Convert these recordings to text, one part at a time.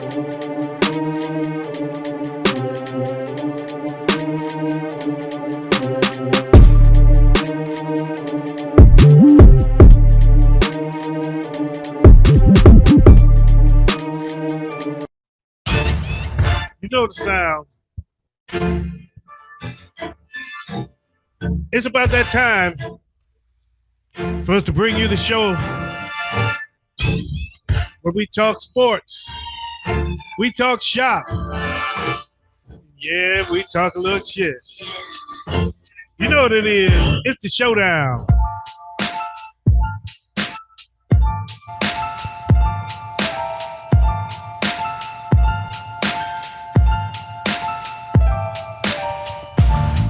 You know the sound. It's about that time for us to bring you the show where we talk sports. We talk shop. Yeah, we talk a little shit. You know what it is. It's the Showdown.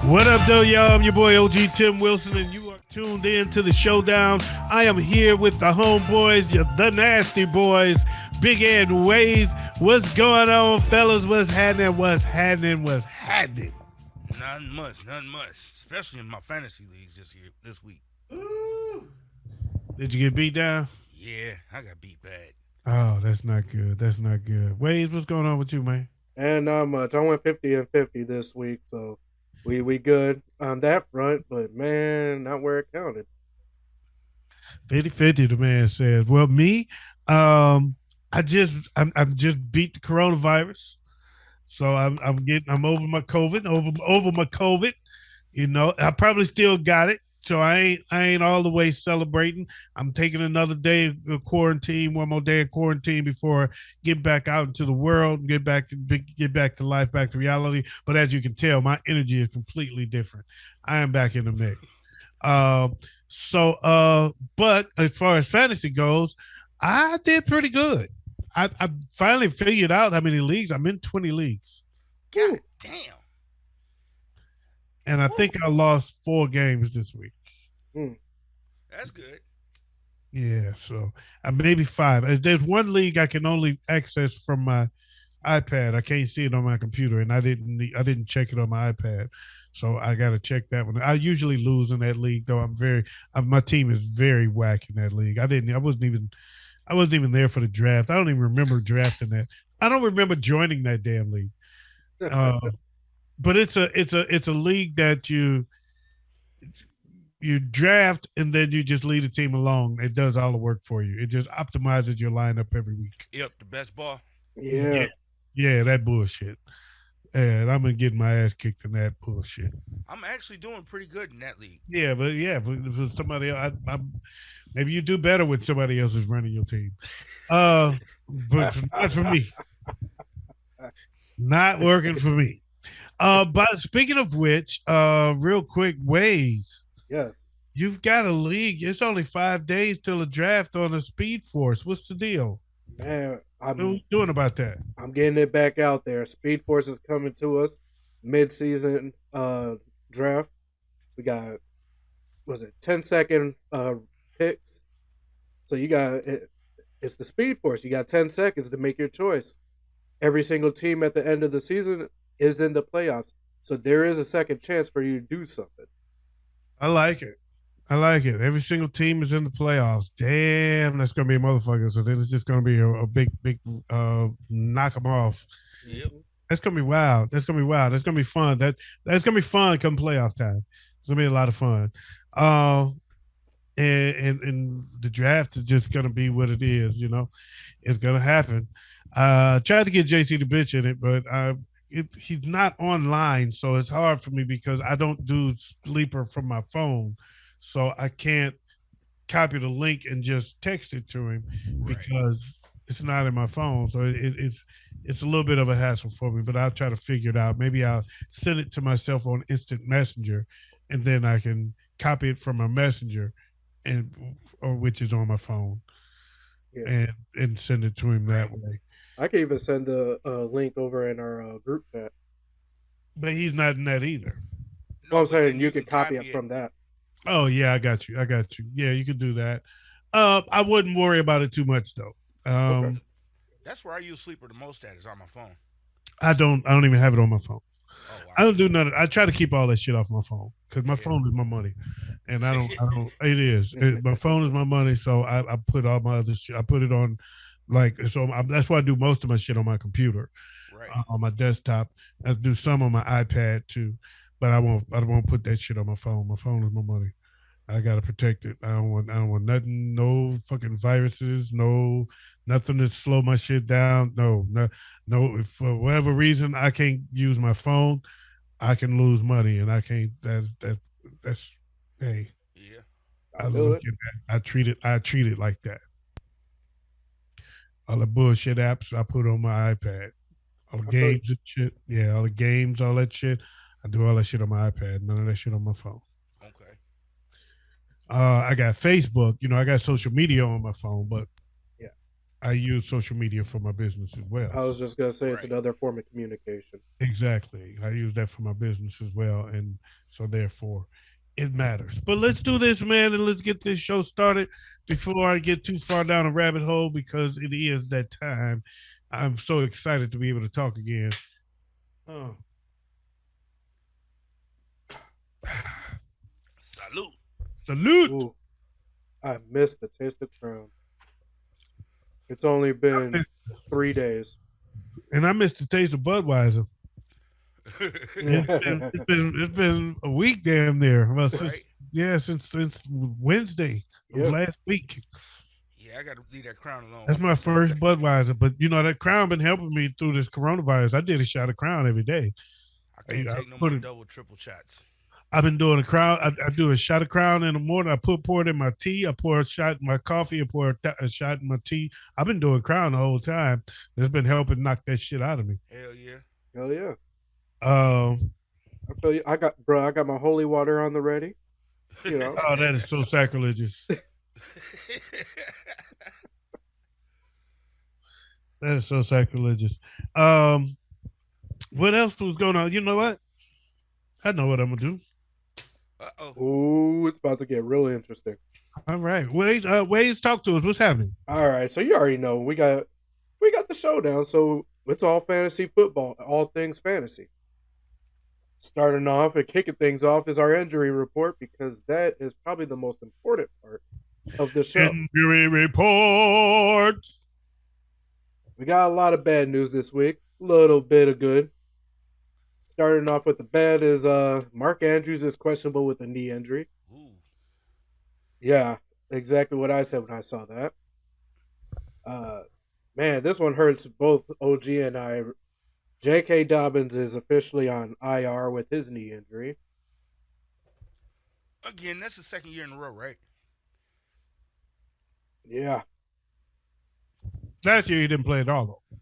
What up, though, y'all? I'm your boy OG Tim Wilson, and you are tuned in to the Showdown. I am here with the homeboys, the Nasty Boys, Big Ed and Wayz. What's going on, fellas? What's happening? What's happening? What's happening? Nothing much. Especially in my fantasy leagues this week. Did you get beat down? Yeah, I got beat bad. Oh, that's not good. That's not good. Wayz, what's going on with you, man? And not much. I went 50-50 this week, so we good on that front, but man, not where it counted. 50-50, the man says. Well, me, I'm just beat the coronavirus. So I'm over my COVID, over my COVID. You know, I probably still got it. So I ain't all the way celebrating. I'm taking another day of quarantine, one more day of quarantine before I get back out into the world, get back to life, back to reality. But as you can tell, my energy is completely different. I am back in the mix. But as far as fantasy goes, I did pretty good. I finally figured out how many leagues. I'm in 20 leagues. God damn. And I think I lost 4 games this week. That's good. Yeah, so maybe 5. There's one league I can only access from my iPad. I can't see it on my computer, and I didn't check it on my iPad, so I got to check that one. I usually lose in that league, though. My team is very whack in that league. I wasn't even there for the draft. I don't even remember drafting that. I don't remember joining that damn league. But it's a league that you draft and then you just lead the team along. It does all the work for you. It just optimizes your lineup every week. Yep, the best ball. Yeah, that bullshit. And I'm gonna get my ass kicked in that bullshit. I'm actually doing pretty good in that league. Yeah, but for somebody else, maybe you do better when somebody else is running your team. But not for me. Not working for me. But speaking of which, real quick, Wayz. Yes. You've got a league. It's only 5 days till the draft on the Speed Force. What's the deal? Man, What are we doing about that? I'm getting it back out there. Speed Force is coming to us mid-season draft. We got 10-second picks. So you got it's the Speed Force. You got 10 seconds to make your choice. Every single team at the end of the season is in the playoffs. So there is a second chance for you to do something. I like it. Every single team is in the playoffs. Damn, that's gonna be a motherfucker. So then it's just gonna be a big knock them off. Yep. That's gonna be wild. That's gonna be fun. That's gonna be fun come playoff time. It's gonna be a lot of fun. And the draft is just gonna be what it is. You know, it's gonna happen. Tried to get JC the bitch in it, but he's not online, so it's hard for me because I don't do Sleeper from my phone, so I can't copy the link and just text it to him because it's not in my phone. So it's a little bit of a hassle for me, but I'll try to figure it out. Maybe I'll send it to myself on Instant Messenger, and then I can copy it from my messenger, or which is on my phone, and send it to him that way. I can even send a link over in our group chat. But he's not in that either. No, I'm saying you can copy it from that. Oh, yeah, I got you. Yeah, you could do that. I wouldn't worry about it too much, though. Okay. That's where I use Sleeper the most at is on my phone. I don't even have it on my phone. Oh, wow. I don't do none of it. I try to keep all that shit off my phone because my phone is my money. And I don't, it is. My phone is my money, so I put all my other shit. I put it on Like so, that's why I do most of my shit on my computer, Right. on my desktop. I do some on my iPad too, but I won't. I won't put that shit on my phone. My phone is my money. I gotta protect it. I don't want. I don't want nothing. No fucking viruses. No nothing to slow my shit down. No, no, no. If for whatever reason I can't use my phone, I can lose money, and I can't. That's. Hey, Yeah. I I feel look it. at that. I treat it. I treat it like that. All the bullshit apps I put on my iPad. All the I feel you. games and shit. Yeah, all the games, all that shit. I do all that shit on my iPad. None of that shit on my phone. Okay. I got Facebook. I got social media on my phone, but Yeah. I use social media for my business as well. I was So just gonna say it's Right. another form of communication. exactly, I use that for my business as well, and so therefore, it matters. But let's do this, man, and let's get this show started before I get too far down a rabbit hole because it is that time. I'm so excited to be able to talk again. Oh. Salute. Salute. Ooh, I missed the taste of crown. It's only been 3 days. And I missed the taste of Budweiser. It's been Yeah. it's been it's been a week damn there. Well, since Right. yeah, since Wednesday of Yep. last week. Yeah, I gotta leave that crown alone. That's my first Budweiser. But that Crown been helping me through this coronavirus. I did a shot of Crown every day. I I, can't I take no put more it. double, triple shots. I've been doing a Crown. I do a shot of Crown in the morning. I pour it in my tea. I pour a shot in my coffee. I pour a shot in my tea. I've been doing Crown the whole time. It's been helping knock that shit out of me. Hell yeah. Hell yeah. Um, I feel you. I got my holy water on the ready. You know. oh, that is so sacrilegious. That is so sacrilegious. Um, what else was going on? You know what? I know what I'm gonna do. Uh-oh. Ooh, it's about to get really interesting. All right, Wayz, talk to us. What's happening? All right, so you already know we got the showdown. So it's all fantasy football, all things fantasy. Starting off and kicking things off is our injury report because that is probably the most important part of the show. Injury report. We got a lot of bad news this week, a little bit of good. Starting off with the bad is Mark Andrews is questionable with a knee injury. Ooh. Yeah, exactly what I said when I saw that. Uh, man, this one hurts both OG and I. J.K. Dobbins is officially on IR with his knee injury. Again, that's the second year in a row, right? Yeah, Last year he didn't play at all though.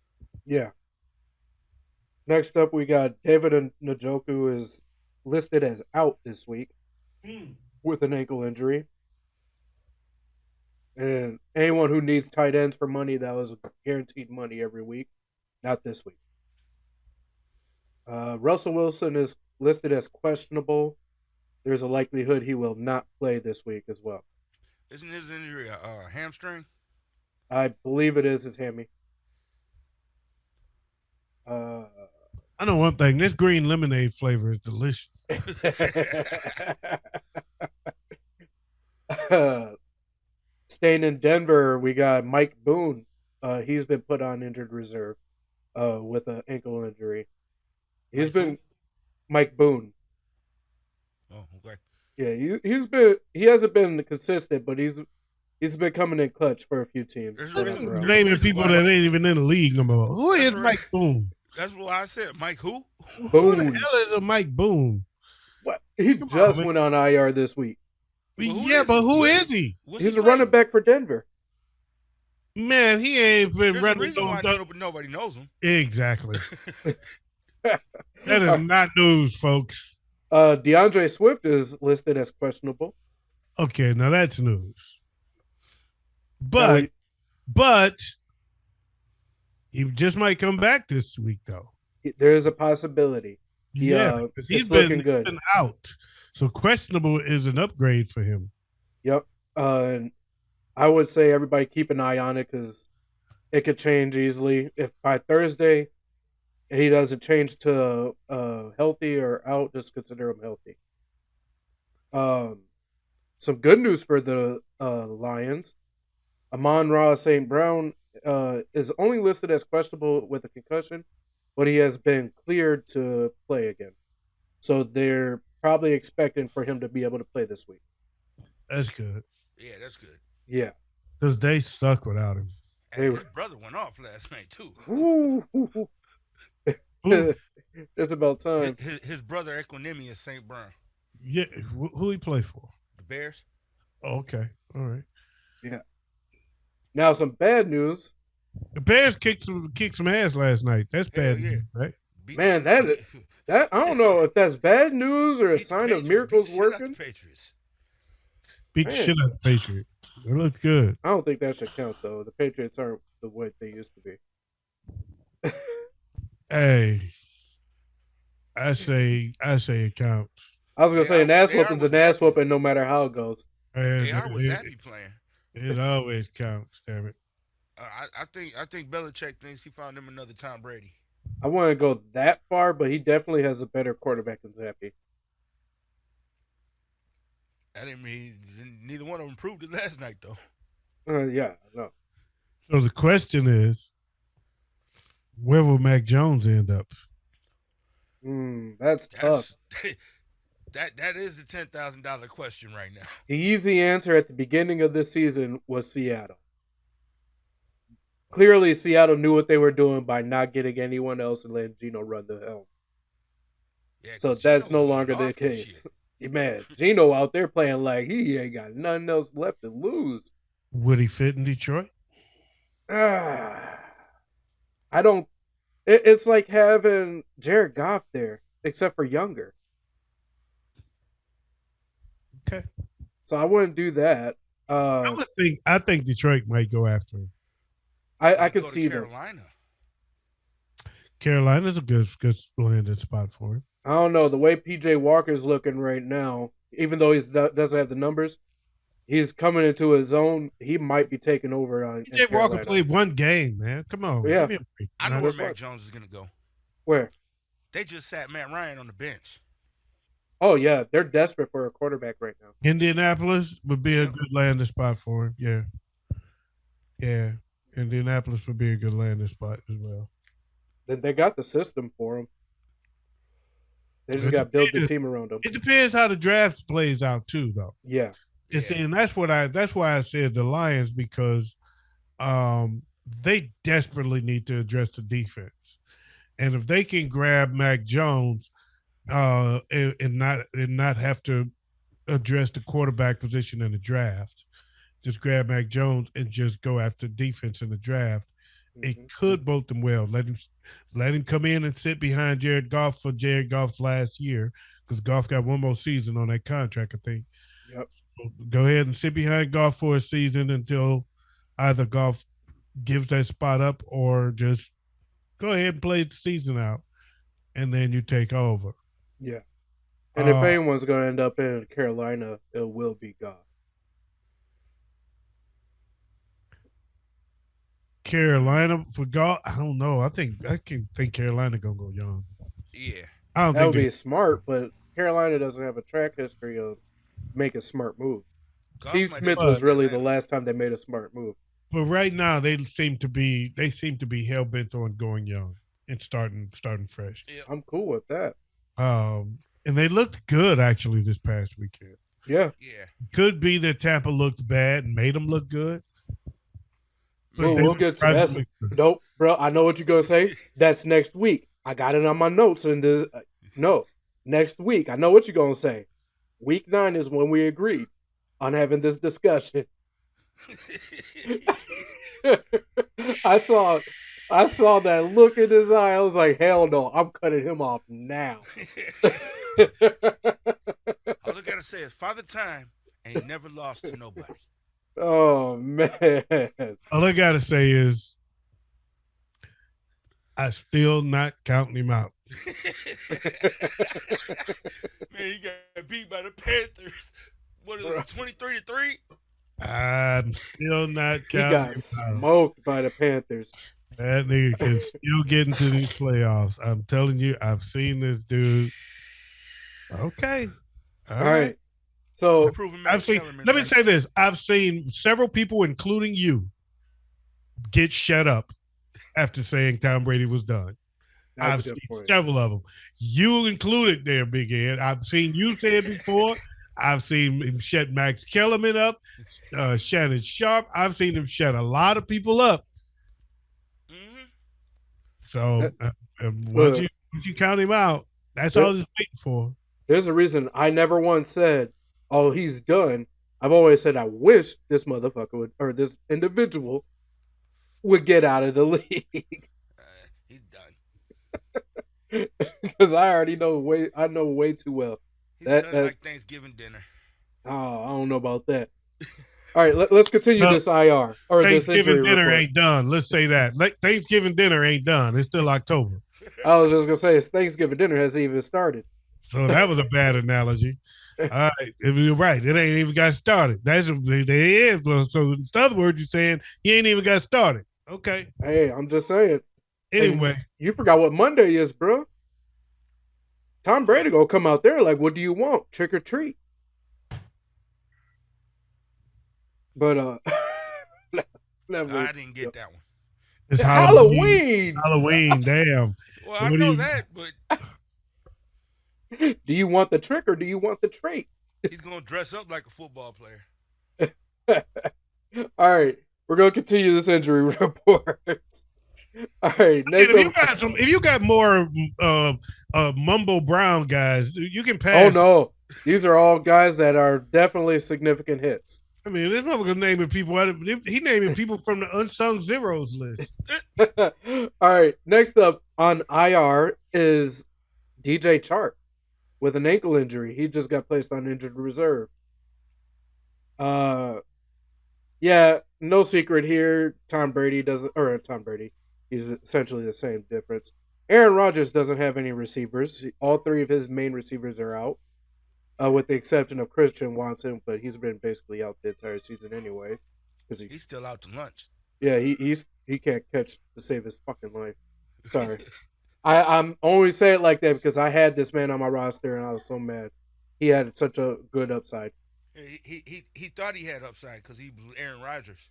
yeah. Next up, we got David Njoku is listed as out this week with an ankle injury. And anyone who needs tight ends for money, that was guaranteed money every week. Not this week. Russell Wilson is listed as questionable. There's a likelihood he will not play this week as well. Isn't his injury a hamstring? I believe it is his hammy. Uh, I know one thing. This green lemonade flavor is delicious. Staying in Denver, we got Mike Boone. He's been put on injured reserve with an ankle injury. He's been Mike Boone. Oh, okay. Yeah, he hasn't been consistent, but he's been coming in clutch for a few teams. Naming people that ain't even in the league no more. Who is Mike Boone? That's what I said. Mike who? Who the hell is a Mike Boone? What? He just went on IR this week. Well, but who is he? He's a running back for Denver. Man, he ain't been There's running. a reason why nobody knows him. Exactly. That is not news, folks. DeAndre Swift is listed as questionable. Okay, now that's news. But he just might come back this week, though. There is a possibility. He's been good. Been out, so questionable is an upgrade for him. Yep. And I would say everybody keep an eye on it because it could change easily. If by Thursday he doesn't change to healthy or out, just consider him healthy. Some good news for the Lions. Amon-Ra St. Brown is only listed as questionable with a concussion, but he has been cleared to play again. So they're probably expecting for him to be able to play this week. That's good. Yeah, that's good. Yeah, Because they suck without him. they And were. his brother went off last night too. Ooh, Who, it's about time. His brother Equanimous is St. Brown. yeah, who he play for? The Bears. Oh, okay. All right. Yeah. Now some bad news. The Bears kicked some ass last night. That's Hell bad yeah. news, right? Beat Man, the, that I don't know if that's bad news or a beat the sign of Patriots, miracles beat the shit out working. the Patriots. Beat the Man. shit out of the Patriots. It looks good. I don't think that should count though. The Patriots aren't the way they used to be. Hey, I say it counts. I was gonna say an ass They are whooping's an what's ass happening. whooping no matter how it goes. They are with It, Zappy playing. it always counts, damn it. I think Belichick thinks he found him another Tom Brady. I wouldn't go that far, but he definitely has a better quarterback than Zappy. I didn't mean neither one of them proved it last night though. Yeah, no. So the question is, where will Mac Jones end up? That's tough. That is the $10,000 question right now. The easy answer at the beginning of this season was Seattle. Clearly, Seattle knew what they were doing by not getting anyone else and letting Geno run the helm. Yeah, So 'cause that's Geno no was longer going the off this case. year. Man, Geno out there playing like he ain't got nothing else left to lose. Would he fit in Detroit? I don't. It's like having Jared Goff there, except for younger. Okay. So I wouldn't do that. I think Detroit might go after him. I He could go to see that. Carolina. Carolina's a good landing spot for him. I don't know the way PJ Walker's looking right now. Even though he doesn't have the numbers, he's coming into his own. He might be taking over on. PJ Walker played one game, man. Come on, Yeah. give me a break. I know Nah, where that's Mac right. Jones is gonna go. Where? They just sat Matt Ryan on the bench. Oh yeah, they're desperate for a quarterback right now. Indianapolis would be a Yep. good landing spot for him. Yeah, yeah. Indianapolis would be a good landing spot as well. They got the system for him. They just It got to build the depends. team around him. It depends how the draft plays out too, though. Yeah, And see, and that's why I said the Lions, because they desperately need to address the defense, and if they can grab Mac Jones and not have to address the quarterback position in the draft, just grab Mac Jones and just go after defense in the draft. It could both them well. Let him come in and sit behind Jared Goff for Jared Goff's last year, because Goff got one more season on that contract, I think. Yep. Go ahead and sit behind Goff for a season until either Goff gives that spot up, or just go ahead and play the season out, and then you take over. Yeah. And if anyone's going to end up in Carolina, it will be Goff. Carolina for Goff, I don't know. I can think Carolina gonna go young. Yeah. I don't That would think be smart, but Carolina doesn't have a track history of making smart moves. Goff Steve might Smith have was been really the Atlanta. last time they made a smart move. But right now they seem to be hell bent on going young and starting fresh. Yep. I'm cool with that. And they looked good actually this past weekend. Yeah. Yeah. Could be that Tampa looked bad and made them look good. But We'll get to that. Nope, bro. I know what you're gonna say. That's next week. I got it on my notes. And this, no, next week. I know what you're gonna say. Week 9 is when we agreed on having this discussion. I saw that look in his eye. I was like, hell no, I'm cutting him off now. All I gotta say is Father Time ain't never lost to nobody. Oh man. All I gotta say is I still not counting him out. Man, he got beat by the Panthers. What is it, 23-3? I'm still not He counting got him out. smoked by the Panthers. That nigga can still get into these playoffs. I'm telling you, I've seen this dude. Okay. All right. So Proven Matt I've seen, Kellerman, let me man. say this. I've seen several people, including you, get shut up after saying Tom Brady was done. That's I've a good seen point. several of them. You included there, Big Ed. I've seen you say it before. I've seen him shut Max Kellerman up, Shannon Sharp. I've seen him shut a lot of people up. Mm-hmm. So Look, once you count him out, that's there, all he's waiting for. there's a reason I never once said, "Oh, he's done." I've always said, "I wish this motherfucker would, or this individual would get out of the league," He's done. because I already know way. I know way too well. He's That done that like Thanksgiving dinner. I don't know about that. All right, let's continue Well, this IR or this Thanksgiving injury dinner report. ain't done. Let's say that. Thanksgiving dinner ain't done. It's still October. I was just gonna say, it's Thanksgiving dinner hasn't even started. So that was a bad analogy. All right, you're right. It ain't even got started. That's there is. So in other words, you're saying he ain't even got started. Okay. Hey, I'm just saying. And Anyway, you forgot what Monday is, bro. Tom Brady gonna come out there like, "What do you want? Trick or treat?" But never. I didn't get that one. it's Halloween. Halloween. Damn. Well, So I what do know you? that, but Do you want the trick or do you want the treat? he's gonna dress up like a football player. All right, we're gonna continue this injury report. All right, And next if you got more Mumbo Brown guys, you can Oh pass. no, these are all guys that are definitely significant hits. I mean, there's not gonna naming people. He naming people from the unsung zeros list. All right, next up on IR is DJ Chark with an ankle injury. He just got placed on injured reserve. Yeah, no secret here. Tom Brady doesn't, or Tom Brady, he's essentially the same difference. Aaron Rodgers doesn't have any receivers. All three of his main receivers are out, with the exception of Christian Watson, but he's been basically out the entire season anyway. Because He's still out to lunch. yeah, he can't catch to save his fucking life. Sorry, I'm only say it like that because I had this man on my roster and I was so mad. He had such a good upside. He thought he had upside because he was Aaron Rodgers.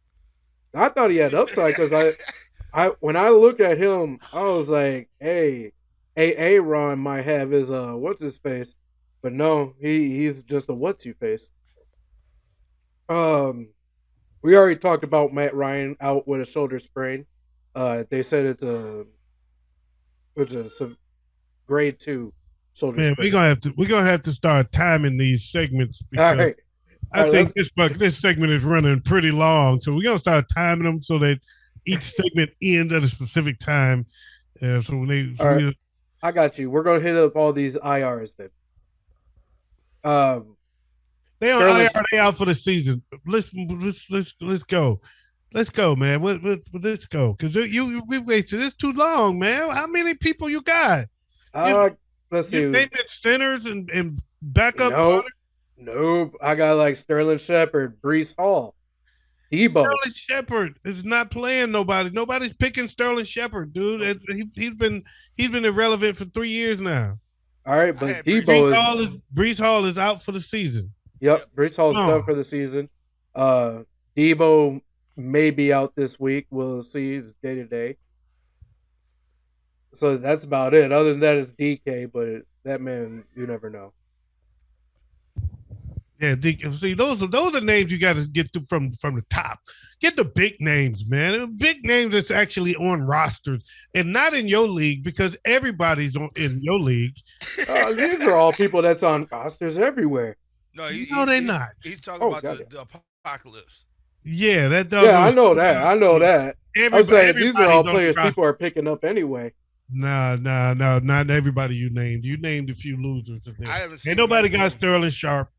I thought he had upside because I when I look at him, I was like, hey, Ron might have his what's his face, but no, he's just a what's you face. We already talked about Matt Ryan out with a shoulder sprain. They said it's a grade 2 shoulder Man, sprain. we're gonna have to start timing these segments All because right, I think this segment is running pretty long. So we're gonna start timing them so that each segment ends at a specific time. So when they, all right, I got you. We're gonna hit up all these IRs then. they on Sterling, IR, they out for the season. Let's go. Let's go, man. Let's go because we wasted this too long, man. How many people you got? let's see. You naming spinners and backup. Nope. Nope. I got like Sterling Shepard, Brees Hall, Debo. Sterling Shepard is not playing nobody. Nobody's picking Sterling Shepard, dude. He's been irrelevant for 3 years now. All right, but Debo Brees Hall is out for the season. Yep, Brees Hall's done for the season. Debo may be out this week. We'll see. It's day to day. So that's about it. Other than that, it's DK, but that man, you never know. Yeah, see, those are names you got to get to from the top. Get the big names, man. Big names that's actually on rosters and not in your league because everybody's in your league. These are all people that's on rosters everywhere. No, they're not. He's talking about the apocalypse. Yeah, that dog. Yeah, I know that. I know that. I'm saying these are all players people are picking up anyway. No, not everybody you named. You named a few losers. In there. I haven't seen Ain't nobody Mike got Boone. Sterling Sharp.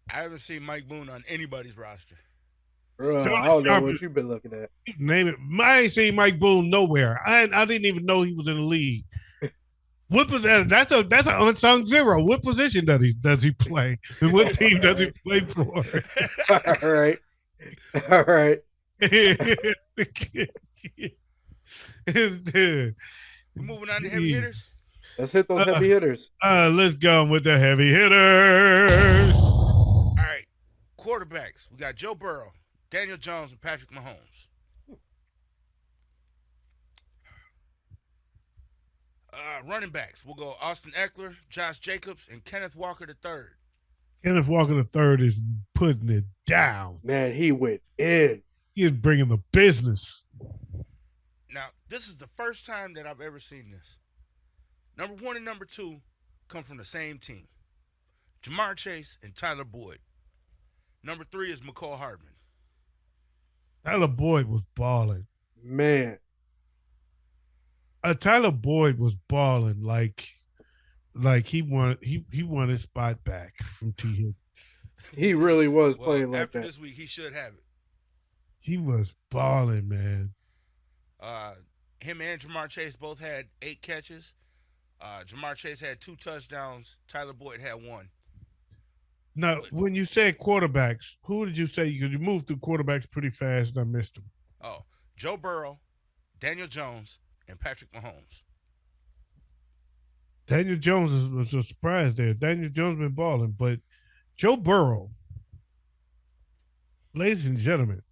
I haven't seen Mike Boone on anybody's roster. Bro, I don't know what you've been looking at. Name it. I ain't seen Mike Boone nowhere. I didn't even know he was in the league. What was that? That's an unsung zero. What position does he play? And what team does he play for? All right. All right. We're moving on to heavy hitters. Let's hit those heavy hitters. Let's go with the heavy hitters. All right. Quarterbacks. We got Joe Burrow, Daniel Jones, and Patrick Mahomes. Running backs. We'll go Austin Eckler, Josh Jacobs, and Kenneth Walker III. Kenneth Walker the third is putting it down. Man, he went in. He is bringing the business. Now, this is the first time that I've ever seen this. Number 1 and number 2 come from the same team. Jamar Chase and Tyler Boyd. Number 3 is McCall Hardman. Tyler Boyd was balling. Man, Tyler Boyd was balling like he won his spot back from T. Higgins. he really was Well, playing like after that. this week, he should have it. He was balling, man. Him and Jamar Chase both had 8 catches. Jamar Chase had 2 touchdowns. Tyler Boyd had 1. Now, when you said quarterbacks, who did you say? Because you moved through quarterbacks pretty fast, and I missed them. Oh, Joe Burrow, Daniel Jones, and Patrick Mahomes. Daniel Jones was a surprise there. Daniel Jones been balling, but Joe Burrow, ladies and gentlemen,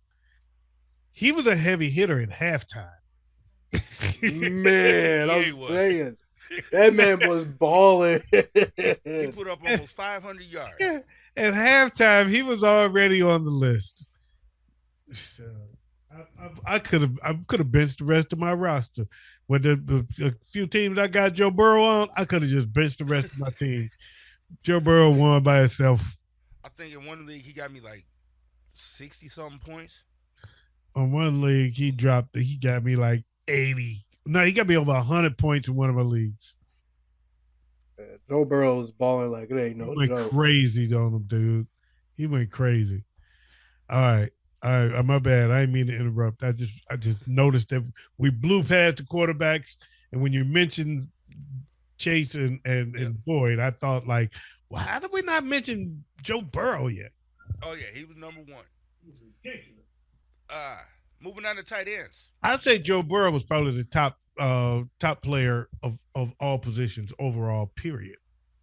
he was a heavy hitter at halftime. Man, Yeah, I'm he was. saying that man was balling. He put up almost 500 yards. At halftime, he was already on the list. So, I could have benched the rest of my roster. With the few teams I got Joe Burrow on, I could have just benched the rest of my team. Joe Burrow won by himself. I think in one league he got me like 60 something points. On one league, he got me like 80. No, he got me over 100 points in one of my leagues. Joe Burrow was balling like it ain't no He went joke. crazy on him, dude. He went crazy. All right. My bad. I didn't mean to interrupt. I just noticed that we blew past the quarterbacks, and when you mentioned Chase and Boyd, I thought like, well, how did we not mention Joe Burrow yet? Oh yeah, he was number 1. Moving on to tight ends. I'd say Joe Burrow was probably the top player of all positions overall, period.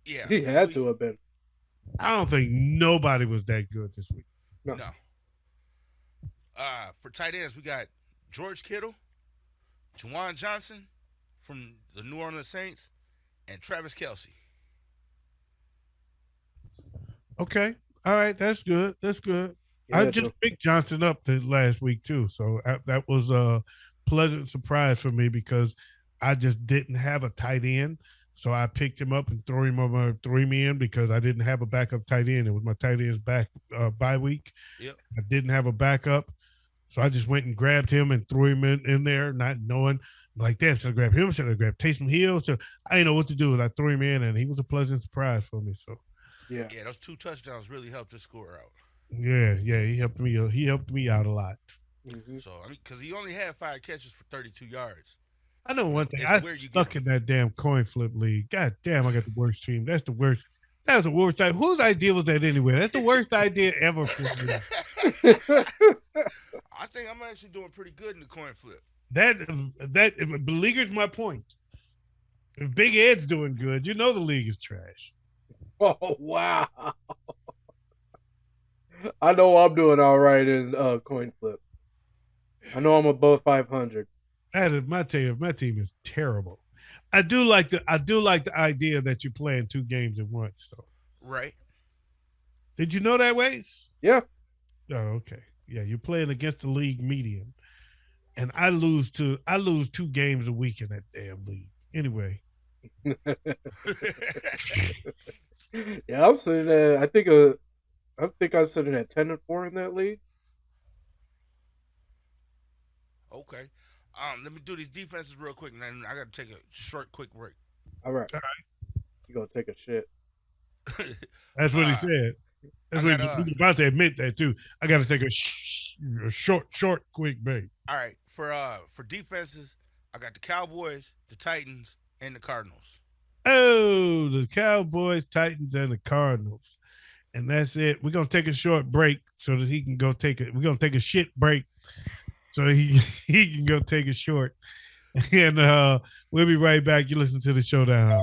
Yeah, He had to have been. I don't think nobody was that good this week. No. For tight ends, we got George Kittle, Juwan Johnson from the New Orleans Saints, and Travis Kelce. Okay. All right. That's good. That's good. Yeah, I just picked Johnson up the last week too, so that was a pleasant surprise for me because I just didn't have a tight end, so I picked him up and threw him in because I didn't have a backup tight end. It was my tight end's bye week. Yep. I didn't have a backup, so I just went and grabbed him and threw him in there, not knowing like, damn, should I grab him? Should I grab Taysom Hill? So I didn't know what to do, and I threw him in, and he was a pleasant surprise for me. So Yeah. Those 2 touchdowns really helped his score out. yeah, he helped me. He helped me out a lot. Mm-hmm. So I mean, because he only had 5 catches for 32 yards. I know one thing. It's I where you stuck get in that damn coin flip league. God damn, I got the worst team. That's the worst. That was the worst idea. Whose idea was that anyway? That's the worst idea ever for me. I think I'm actually doing pretty good in the coin flip. That beleaguers my point. If Big Ed's doing good, you know the league is trash. Oh wow! I know I'm doing all right in coin flip. I know I'm above 500. My team is terrible. I do like the idea that you're playing 2 games at once, though. Right. Did you know that, Wayz? Yeah. Oh, okay. Yeah, you're playing against the league median, and I lose 2 games a week in that damn league. Anyway, Yeah, I'm sitting at. I think I'm sitting at 10-4 in that league. Okay. Let me do these defenses real quick, and then I got to take a short, quick break. All right. You gonna take a shit? that's what he said. That's what he's about to admit that too. I got to take a short, quick break. All right. For defenses, I got the Cowboys, the Titans, and the Cardinals. Oh, the Cowboys, Titans, and the Cardinals. And that's it. We're gonna take a short break so that he can go take it. We're gonna take a shit break so he can go take a short. And we'll be right back. You listen to the Showdown.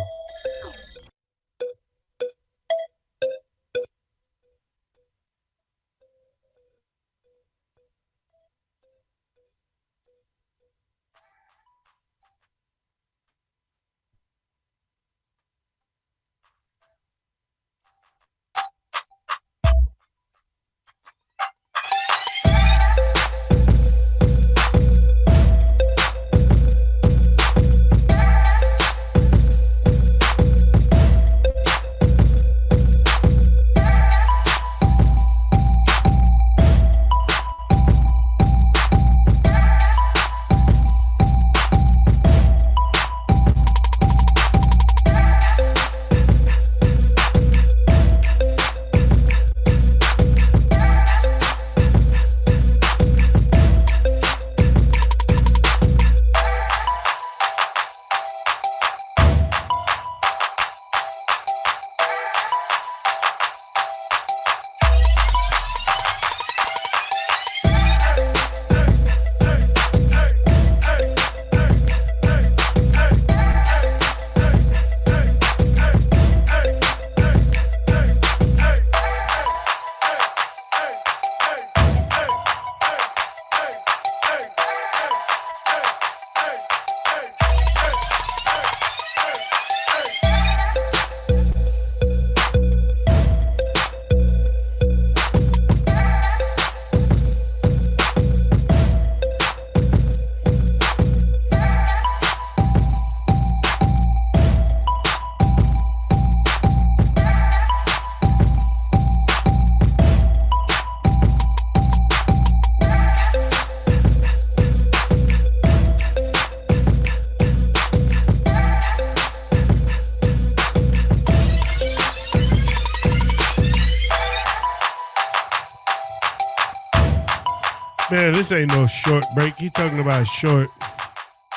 Man, this ain't no short break. He talking about short.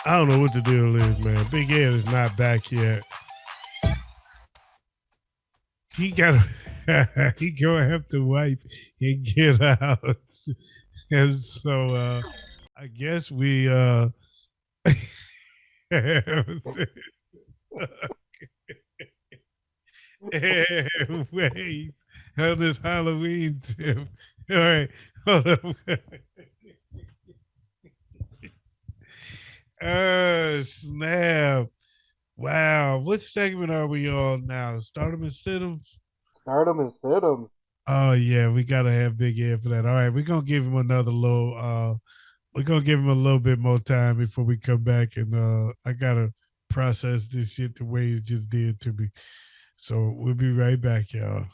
I don't know what the deal is, man. Big Ed is not back yet. He got he gonna have to wipe and get out. And so I guess we wait on this Halloween tip. All right, hold on. Oh snap! Wow, what segment are we on now? Stardom and Siddums. Start and sit 'em. Oh yeah, we gotta have Big Ed for that. All right, we're gonna give him another little. We're gonna give him a little bit more time before we come back, and I gotta process this shit the way it just did to me. So we'll be right back, y'all.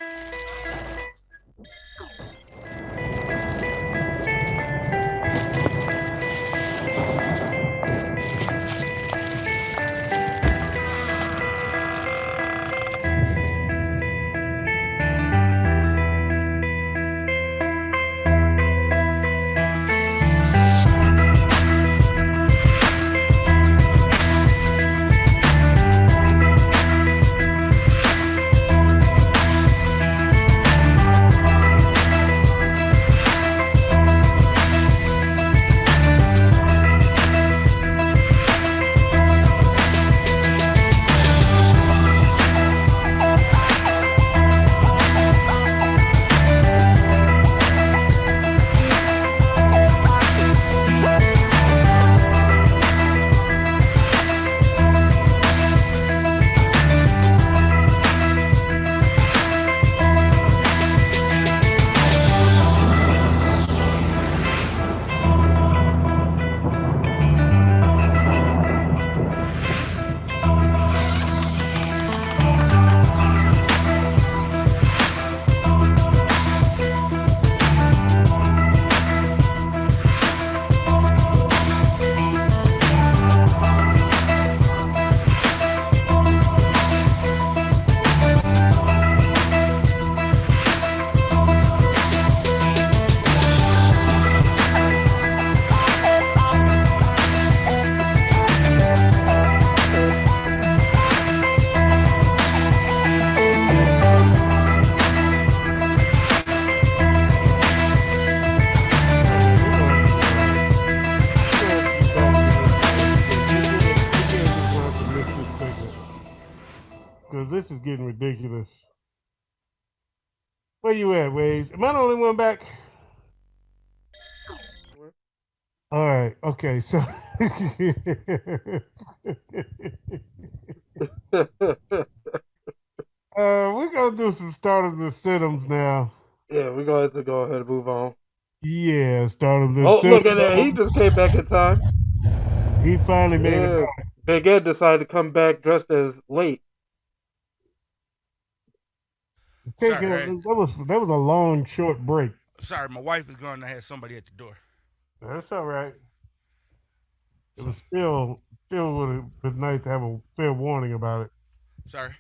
Because this is getting ridiculous. Where you at, Wayz? Am I the only one back? All right. Okay. So we're gonna do some starters and sittums now. Yeah, we're going to go ahead and move on. Yeah, starters and Oh, sittums. look at that. He just came back in time. He finally made it. Yeah. Big Ed decided to come back dressed as late. Taking, that was a long, short break. Sorry, my wife is going to have somebody at the door. That's all right. It was still would have been nice to have a fair warning about it. Sorry.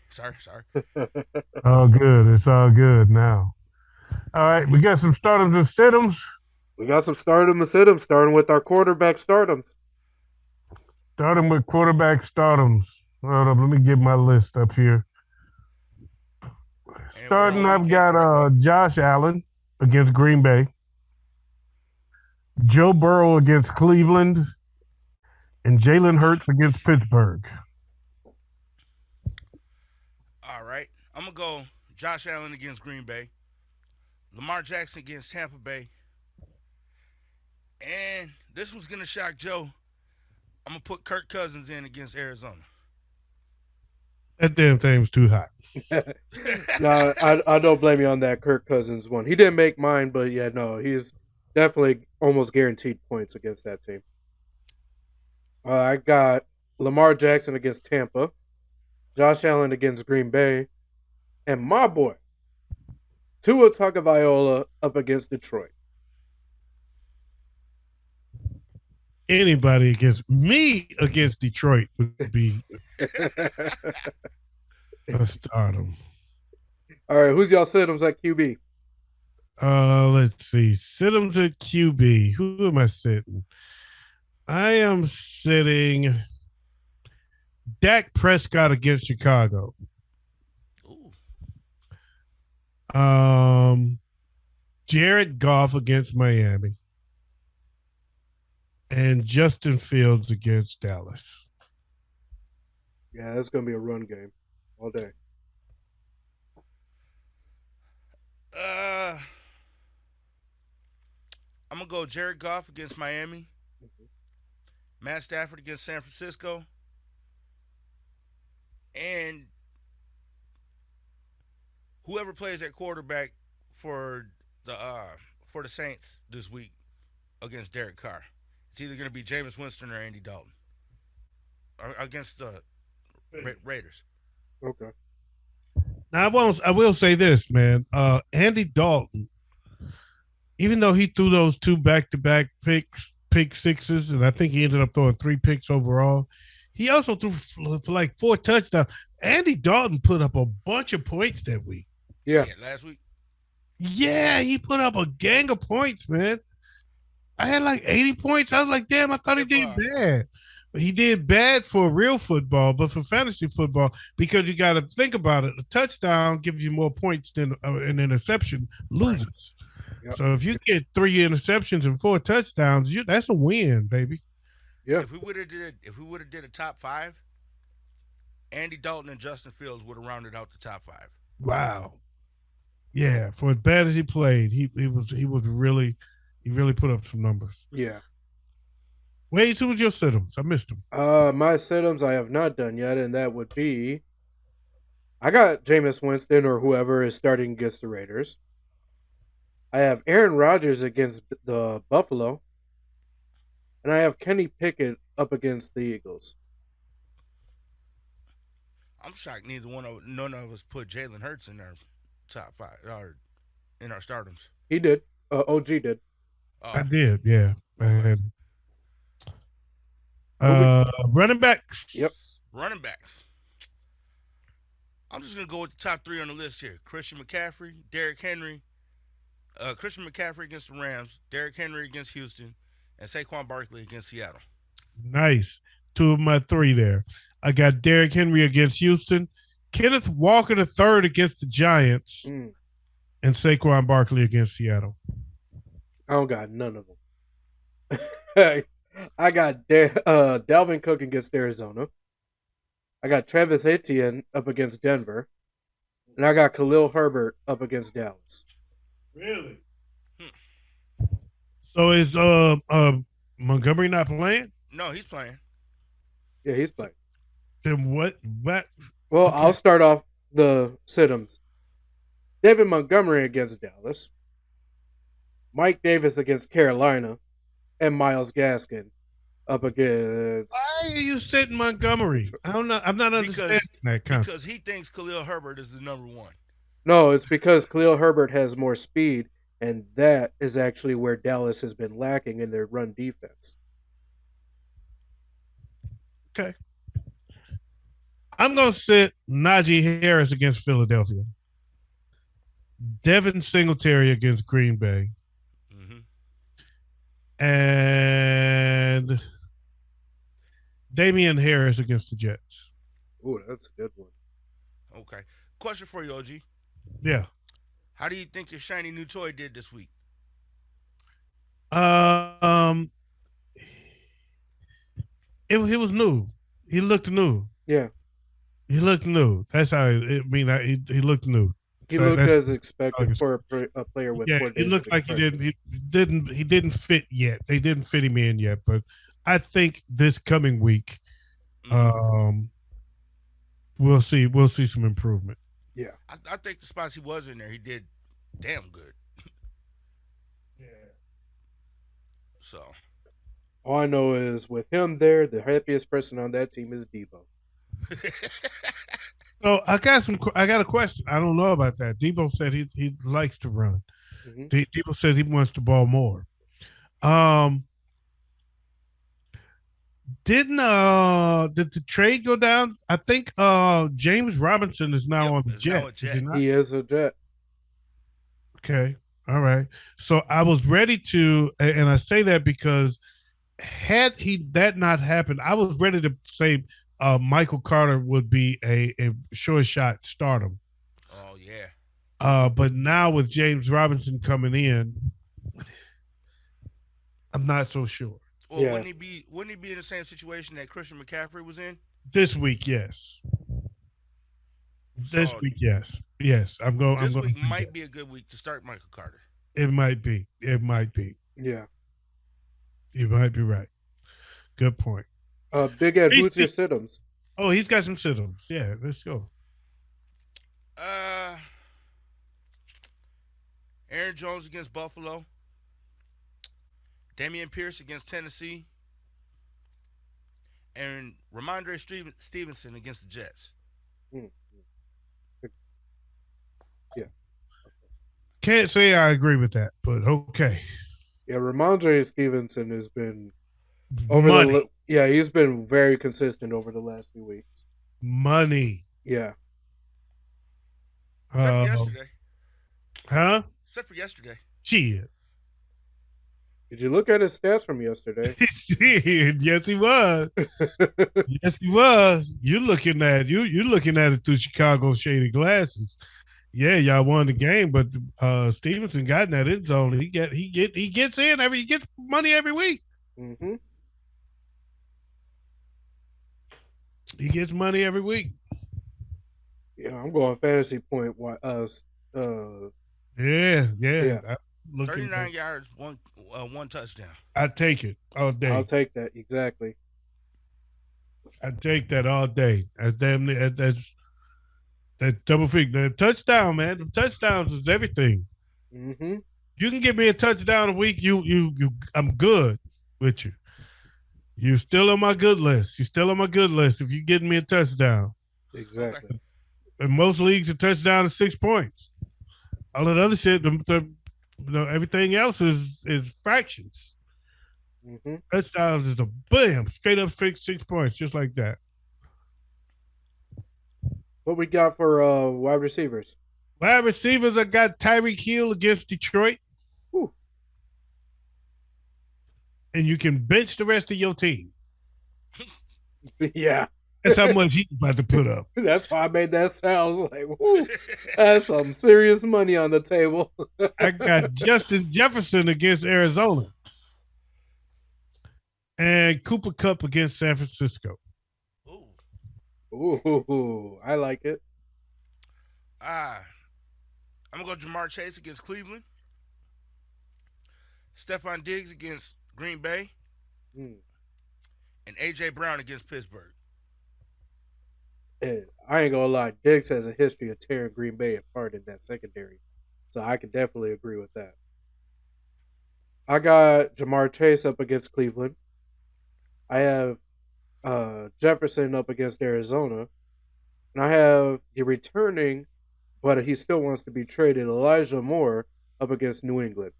All good. It's all good now. All right, we got some startums and sittums. We got some stardom and sit 'em, starting with our quarterback stardoms. Starting with quarterback stardoms. Hold up, let me get my list up here. Starting, I've got Josh Allen against Green Bay, Joe Burrow against Cleveland, and Jalen Hurts against Pittsburgh. All right. I'm going to go Josh Allen against Green Bay, Lamar Jackson against Tampa Bay, and this one's going to shock Joe. I'm going to put Kirk Cousins in against Arizona. That damn thing's too hot. No, I don't blame you on that Kirk Cousins one. He didn't make mine, but yeah, no, he's definitely almost guaranteed points against that team. I got Lamar Jackson against Tampa, Josh Allen against Green Bay, and my boy, Tua Tagovailoa up against Detroit. Anybody against me against Detroit would be a stardom. All right, who's y'all sittums at QB? Let's see. Sit him to QB. Who am I sitting? I am sitting Dak Prescott against Chicago. Ooh. Um, Jared Goff against Miami, and Justin Fields against Dallas. Yeah, that's gonna be a run game all day. Uh, I'm gonna go Jared Goff against Miami, Mhm. Matt Stafford against San Francisco, and whoever plays at quarterback for the uh for the Saints this week against Derek Carr. It's either gonna be Jameis Winston or Andy Dalton against the Raiders. Okay. Now I will say this, man. Andy Dalton, even though he threw those two back to back pick sixes, and I think he ended up throwing three picks overall, he also threw for like four touchdowns. Andy Dalton put up a bunch of points that week. Yeah. Yeah, last week. Yeah, he put up a gang of points, man. I had like 80 points. I was like, damn, I thought he If did bad. But he did bad for real football, but for fantasy football, because you got to think about it, a touchdown gives you more points than an interception right, loses. Yep. So if you get three interceptions and four touchdowns, that's a win, baby. Yeah. if we would have did a top five, Andy Dalton and Justin Fields would have rounded out the top five. Wow. Yeah, for as bad as he played, he was really he really put up some numbers. Yeah. Wayz, who was your sit-ems? I missed him. My sit-ums I have not done yet, and that would be I got Jameis Winston or whoever is starting against the Raiders. I have Aaron Rodgers against the Buffalo, and I have Kenny Pickett up against the Eagles. I'm shocked none of us put Jalen Hurts in our top five or in our stardoms. He did. OG did. I Oh, did, yeah. okay. And But we, running yep. backs. Running backs. I'm just gonna go with the top three on the list here: Christian McCaffrey, Derrick Henry, Christian McCaffrey against the Rams, Derrick Henry against Houston, and Saquon Barkley against Seattle. Nice. Two of my three there. I got Derrick Henry against Houston, Kenneth Walker the third against the Giants, Mm, and Saquon Barkley against Seattle. I don't got none of them. I got Dalvin Cook against Arizona. I got Travis Etienne up against Denver, and I got Khalil Herbert up against Dallas. Really? Hmm. So is Montgomery not playing? No, he's playing. Yeah, he's playing. Then what? What? Well, Okay. I'll start off the sit-ems. David Montgomery against Dallas, Mike Davis against Carolina, and Miles Gaskin up against. Why are you sitting Montgomery? I don't know. I'm not understanding that concept. Because he thinks Khalil Herbert is the number one. No, it's because Khalil Herbert has more speed, and that is actually where Dallas has been lacking in their run defense. Okay. I'm gonna sit Najee Harris against Philadelphia. Devin Singletary against Green Bay. Mm-hmm. And Damian Harris against the Jets. Ooh, that's a good one. Okay. Question for you, OG. Yeah. How do you think your shiny new toy did this week? Um, it was new. He looked new. Yeah, He looked new. That's how. He looked new. he So looked that's as expected for a player with yeah. 4 He days looked of like he experience. didn't. He didn't fit yet. They didn't fit him in yet. But I think this coming week, Mm-hmm. um, we'll see. We'll see some improvement. Yeah, I think the spots he was in there, he did damn good. So, all I know is with him there, the happiest person on that team is Debo. So I got some. I got a question. I don't know about that. Debo said he likes to run. Hmm. Debo said he wants the ball more. Um, did the trade go down? I think James Robinson is now yep, on the it's now Jet. a Is he Jet. not? He is a Jet. Okay. All right. So I was ready to, and I say that because had he that not happened, I was ready to say Michael Carter would be a sure shot stardom. Oh yeah. But now with James Robinson coming in, I'm not so sure. Well, Yeah. Wouldn't he be in the same situation that Christian McCaffrey was in? This week, yes. This So week, yes. Yes. I'm this going week to do might that. be a good week to start Michael Carter. It might be. It might be. Yeah. You might be right. Good point. Big Ed, who's your Siddums? Oh, he's got some sit-ups. Yeah, let's go. Uh, Aaron Jones against Buffalo. Damian Pierce against Tennessee. And Ramondre Stevenson against the Jets. Mm. Yeah. Can't say I agree with that, but okay. Yeah, Ramondre Stevenson has been Money. he's been very consistent over the last few weeks. Money. Yeah. Except for Uh, yesterday. huh? Except for yesterday. Shit. Did you look at his stats from yesterday? Yes, he was. Yes, he was. You're looking at it through Chicago shady glasses. Yeah, y'all won the game, but Stevenson got in that end zone. He gets in he gets money every week. Mm-hmm. He gets money every week. Yeah, I'm going fantasy point. Yeah. Yeah. 39 yards, one touchdown. I take it all day. I'll take that exactly. I take that all day. That's that double figure. The touchdown, man. The touchdowns is everything. Mm-hmm. You can give me a touchdown a week. I'm good with you. You still on my good list. You still on my good list if you getting me a touchdown. Exactly. Okay. In most leagues, a touchdown is 6 points. All that other shit, everything else is fractions. Mm-hmm. Touchdowns is the bam, straight up 6 points, just like that. What we got for wide receivers? Wide receivers, I got Tyreek Hill against Detroit. Whew. And you can bench the rest of your team. Yeah. That's how much he's about to put up. That's why I made that sound. I was like, whoo, that's some serious money on the table. I got Justin Jefferson against Arizona. And Cooper Kupp against San Francisco. Ooh, I like it. I'm going to go Jamar Chase against Cleveland. Stephon Diggs against Green Bay. Mm. And A.J. Brown against Pittsburgh. I ain't gonna lie, Diggs has a history of tearing Green Bay apart in that secondary, so I can definitely agree with that. I got Jamar Chase up against Cleveland. I have Jefferson up against Arizona, and I have the returning, but he still wants to be traded, Elijah Moore up against New England.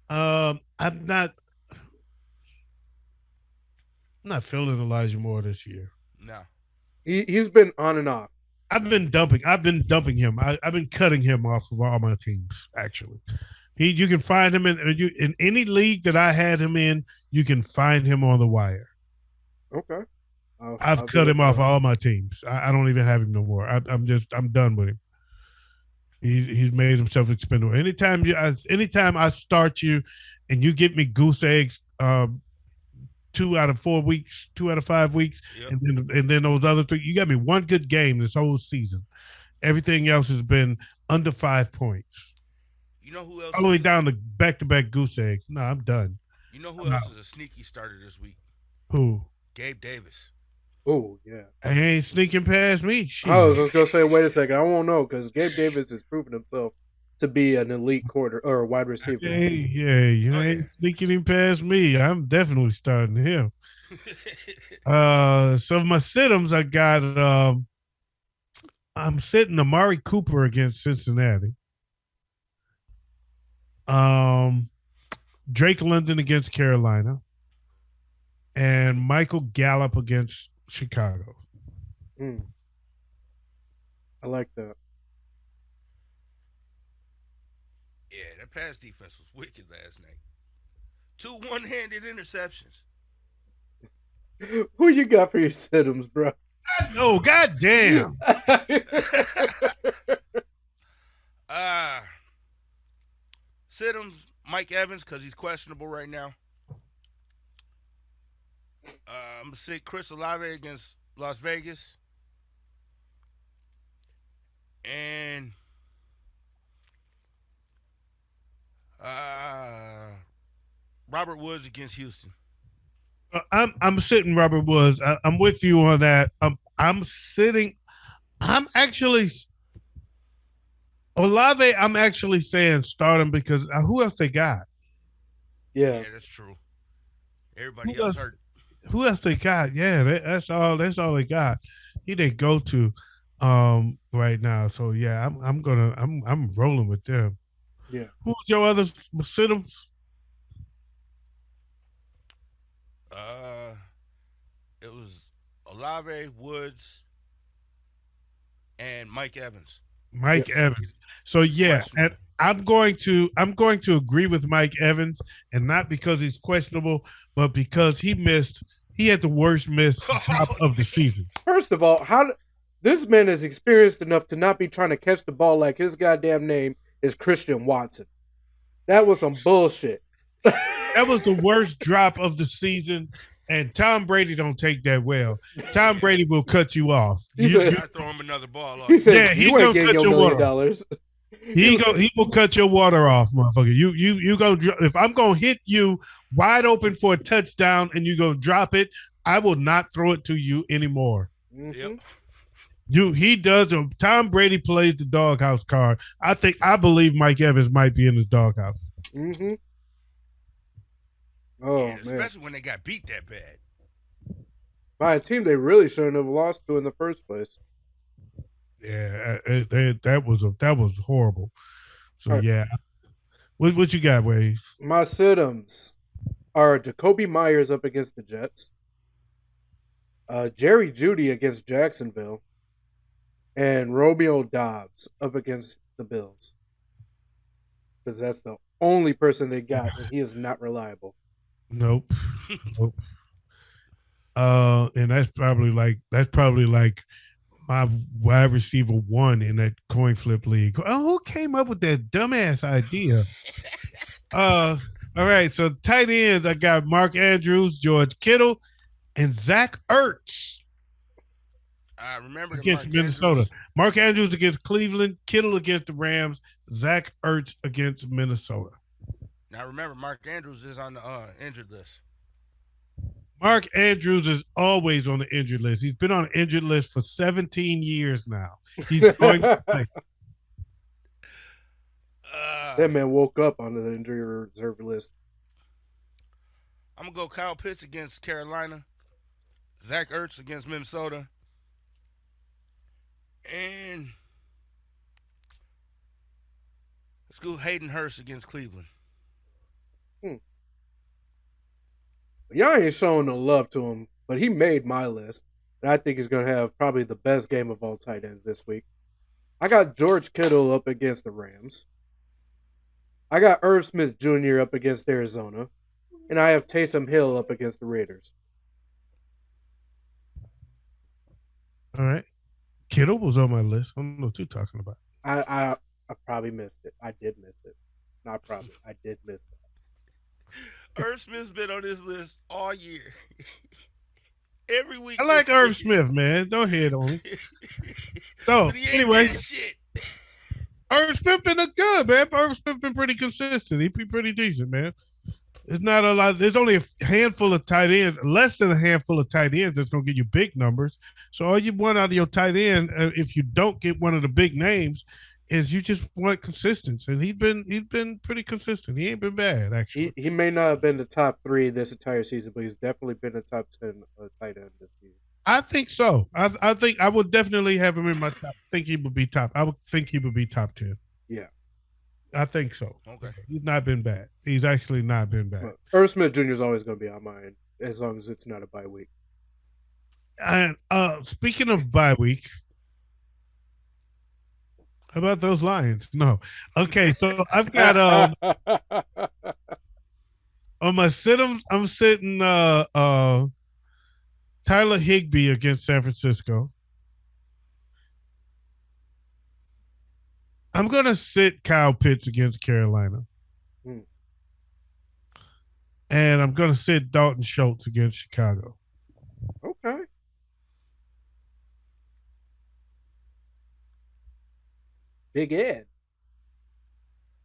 I'm not feeling Elijah Moore this year. No. He's been on and off. I've been dumping him. I've been cutting him off of all my teams. Actually, you can find him in any league that I had him in. You can find him on the wire. Okay, I've cut him off all my teams. I don't even have him no more. I'm done with him. He's made himself expendable. Anytime I start you, and you get me goose eggs, 2 out of 4 weeks, 2 out of 5 weeks, Yep. and then those other 3, you got me one good game this whole season. Everything else has been under 5 points. You know who else? All the way down to back-to-back goose eggs. No, I'm done. You know who else is a sneaky starter this week? Who? Gabe Davis. Oh yeah, I ain't sneaking past me. Shit. I was just gonna say, wait a second, I won't know because Gabe Davis has proven himself to be an elite quarter or wide receiver. Yeah, you ain't sneaking him past me. I'm definitely starting him. So my sit-ems, I got. I'm sitting Amari Cooper against Cincinnati. Drake London against Carolina, and Michael Gallup against Chicago. Mm. I like that. Yeah, that pass defense was wicked last night. 2 one-handed interceptions. Who you got for your Siddums, bro? Oh, goddamn. uh Sidham's Mike Evans because he's questionable right now. I'm gonna say Chris Olave against Las Vegas, and Robert Woods against Houston. I'm sitting Robert Woods. I'm with you on that. I'm sitting. I'm actually Olave. I'm actually saying start him because who else they got? Yeah, that's true. Everybody Who else else? hurt. Who else they got? Yeah, that's all. That's all they got. He didn't go to right now. So yeah, I'm rolling with them. yeah. Who's your other Siddums? Uh, it was Olave, Woods, and Mike Evans. Mike Evans. So yeah, and I'm going to agree with Mike Evans, and not because he's questionable, but because he had the worst miss drop of the season. First of all, this man is experienced enough to not be trying to catch the ball like his goddamn name is Christian Watson. That was some bullshit. That was the worst drop of the season, and Tom Brady don't take that well. Tom Brady will cut you off. He said, I throw him another ball off. He said, Yeah, "You ain't getting your $1 million." He will cut your water off, motherfucker. You go if I'm gonna hit you wide open for a touchdown and you gonna drop it, I will not throw it to you anymore. Yep. He does. Tom Brady plays the doghouse card. I believe Mike Evans might be in his doghouse. Mm-hmm. Oh Yeah, man! especially when they got beat that bad by a team they really shouldn't have lost to in the first place. Yeah, that was horrible. So right. yeah, what you got, Wayz? My Siddums are Jacoby Myers up against the Jets, Jerry Jeudy against Jacksonville, and Romeo Doubs up against the Bills. Because that's the only person they got, and he is not reliable. Nope. Nope. And that's probably like my wide receiver one in that coin flip league. Oh, who came up with that dumbass idea? All right. So tight ends, I got Mark Andrews, George Kittle, and Zach Ertz. I remember against Minnesota. Mark Andrews against Cleveland, Kittle against the Rams, Zach Ertz against Minnesota. Now remember, Mark Andrews is on the injured list. Mark Andrews is always on the injured list. He's been on the injured list for 17 years now. He's going to play. That man woke up on the injury reserve list. I'm going to go Kyle Pitts against Carolina, Zach Ertz against Minnesota, and let's go Hayden Hurst against Cleveland. Y'all ain't showing no love to him, but he made my list. And I think he's going to have probably the best game of all tight ends this week. I got George Kittle up against the Rams. I got Irv Smith Jr. up against Arizona. And I have Taysom Hill up against the Raiders. All right. Kittle was on my list. I don't know what you're talking about. I probably missed it. I did miss it. Not probably. I did miss it. Irv Smith's been on this list all year. Every week. I like Irv Smith, man. Don't hit on him. So, anyway. Irv Smith been good, man. Irv Smith been pretty consistent. He be pretty decent, man. There's not a lot. There's only a handful of tight ends, less than a handful of tight ends that's going to get you big numbers. So all you want out of your tight end, if you don't get one of the big names, is you just want consistency. And he's been pretty consistent. He ain't been bad, actually. He may not have been the top 3 this entire season, but he's definitely been a top 10 tight end this season. I think so. I think I would definitely have him in my top. I think he would be top. I would think he would be top 10. Yeah. I think so. Okay. He's not been bad. He's actually not been bad. Well, Irv Smith Jr. is always going to be on mine as long as it's not a bye week. And speaking of bye week, How about those Lions? No. Okay, so I've got on my sit-ems, I'm sitting Tyler Higbee against San Francisco. I'm gonna sit Kyle Pitts against Carolina. Hmm. And I'm gonna sit Dalton Schultz against Chicago. Okay. Big Ed.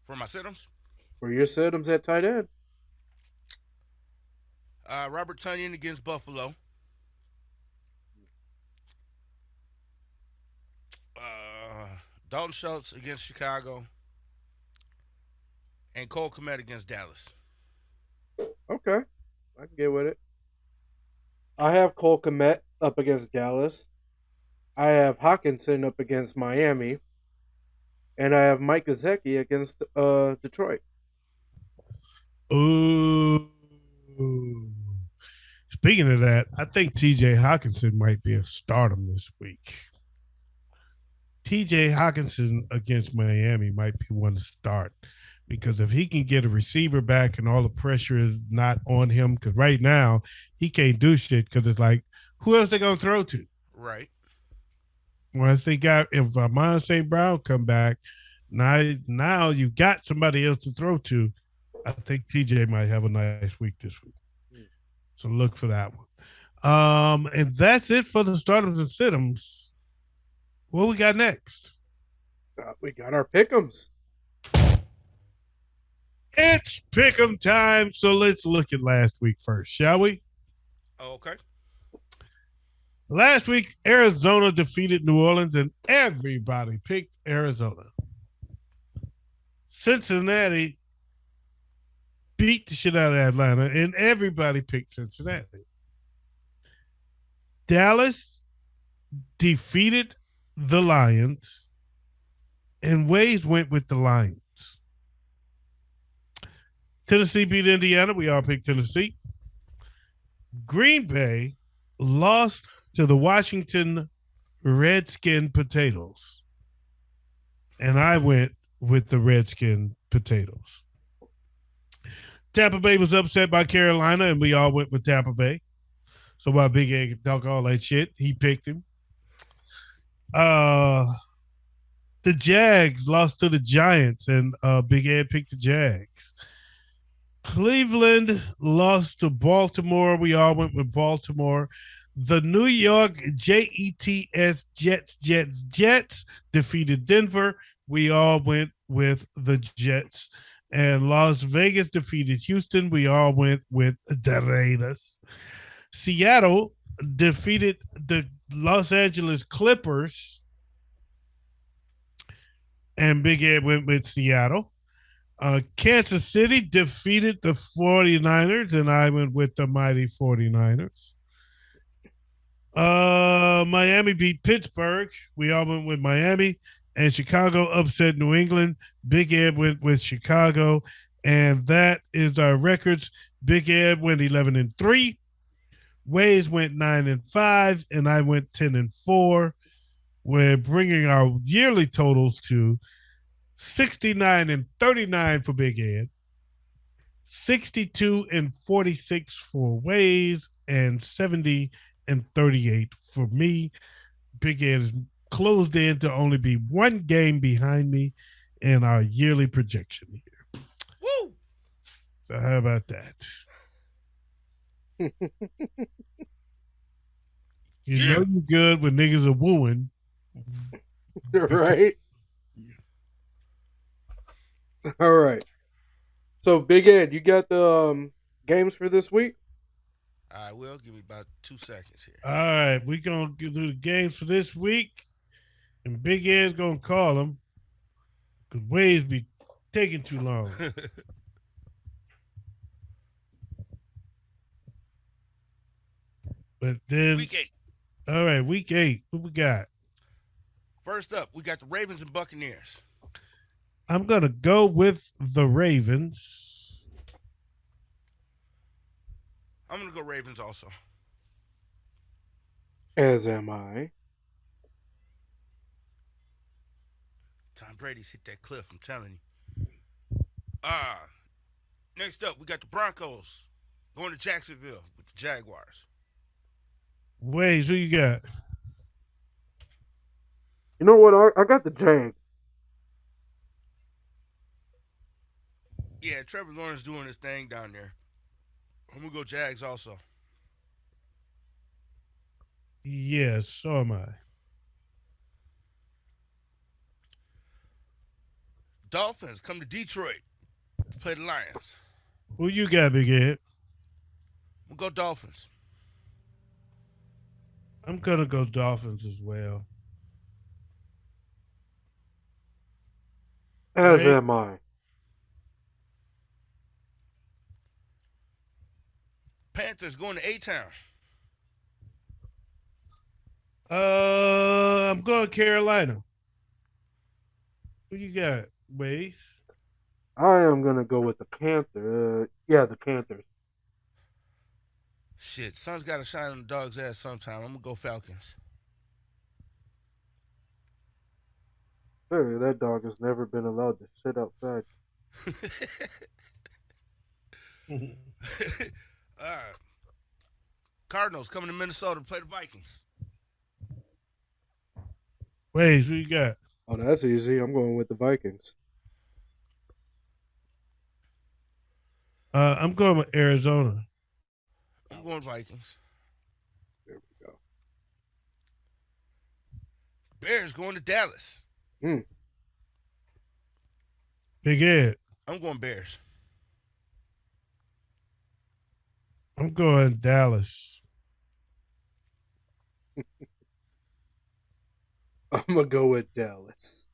For my sit-ems, For your Siddums at tight end. Robert Tunyon against Buffalo. Uh, Dalton Schultz against Chicago. And Cole Kmet against Dallas. Okay. I can get with it. I have Cole Kmet up against Dallas. I have Hawkinson up against Miami. And I have Mike Gesicki against Detroit. Ooh. Speaking of that, I think TJ Hawkinson might be a stardom this week. TJ Hawkinson against Miami might be one to start because if he can get a receiver back and all the pressure is not on him, because right now he can't do shit because it's like, who else they gonna throw to? Right. Once they got if Amon St. Brown come back, now you got somebody else to throw to. I think TJ might have a nice week this week. So look for that one. And that's it for the starters and sittums. What we got next? We got our pick'ems. It's pick'em time. So let's look at last week first, shall we? Okay. Last week, Arizona defeated New Orleans, and everybody picked Arizona. Cincinnati beat the shit out of Atlanta, and everybody picked Cincinnati. Dallas defeated the Lions, and Wayz went with the Lions. Tennessee beat Indiana. We all picked Tennessee. Green Bay lost to the Washington Redskin Potatoes, and I went with the Redskin Potatoes. Tampa Bay was upset by Carolina, and we all went with Tampa Bay. So while Big Egg could talk all that shit, he picked him. The Jags lost to the Giants, and Big Ed picked the Jags. Cleveland lost to Baltimore. We all went with Baltimore. The New York Jets defeated Denver. We all went with the Jets. And Las Vegas defeated Houston. We all went with the Raiders. Seattle defeated the Los Angeles Clippers. And Big Ed went with Seattle. Kansas City defeated the 49ers, and I went with the mighty 49ers. Miami beat Pittsburgh. We all went with Miami. And Chicago upset New England. Big Ed went with Chicago. And that is our records. Big Ed went 11-3. Wayz went 9-5. And I went 10-4. We're bringing our yearly totals to 69-39 for Big Ed, 62-46 for Wayz, and 70-38 for me. Big Ed is closed in to only be one game behind me in our yearly projection here. Woo! So how about that? You know you're good when niggas are wooing. Right? All right. So, Big Ed, you got the games for this week? I will. Give me about 2 seconds here. All right. We're going to do the games for this week. And Big Ed's going to call them. Because Wayz be taking too long. But then. Week 8. All right. Week 8. What we got? First up, we got the Ravens and Buccaneers. I'm going to go with the Ravens. I'm going to go Ravens also. As am I. Tom Brady's hit that cliff, I'm telling you. Uh, Next up, we got the Broncos going to Jacksonville with the Jaguars. Wayz, who you got? You know what? I got the Jags. Yeah, Trevor Lawrence doing his thing down there. I'm going to go Jags also. Yes, so am I. Dolphins come to Detroit to play the Lions. Who you got, Big Ed? We'll go Dolphins. I'm gonna go Dolphins as well. As Wait, am I. Panthers going to A-Town. I'm going Carolina. Who you got, Wayz? I am gonna go with the Panther. Yeah, the Panthers. Shit, sun's got to shine on the dog's ass sometime. I'm going to go Falcons. Hey, that dog has never been allowed to sit outside. Cardinals coming to Minnesota to play the Vikings. Wayz, who you got? Oh, that's easy. I'm going with the Vikings. I'm going with Arizona. I'm going Vikings. There we go. Bears going to Dallas. Big Ed. I'm going Bears. I'm going Dallas. I'm gonna go with Dallas.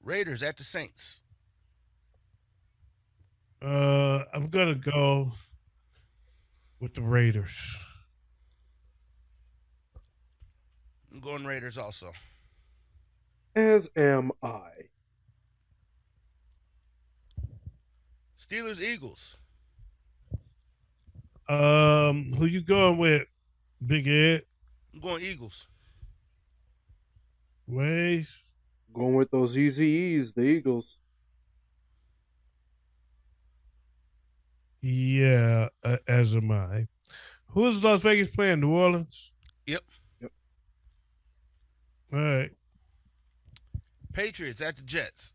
Raiders at the Saints. I'm gonna go with the Raiders. I'm going Raiders also. As am I. Steelers Eagles. Who you going with, Big Ed? I'm going Eagles. Wayz? Going with those easy E's, the Eagles. Yeah, as am I. Who is Las Vegas playing? New Orleans? Yep. All right. Patriots at the Jets.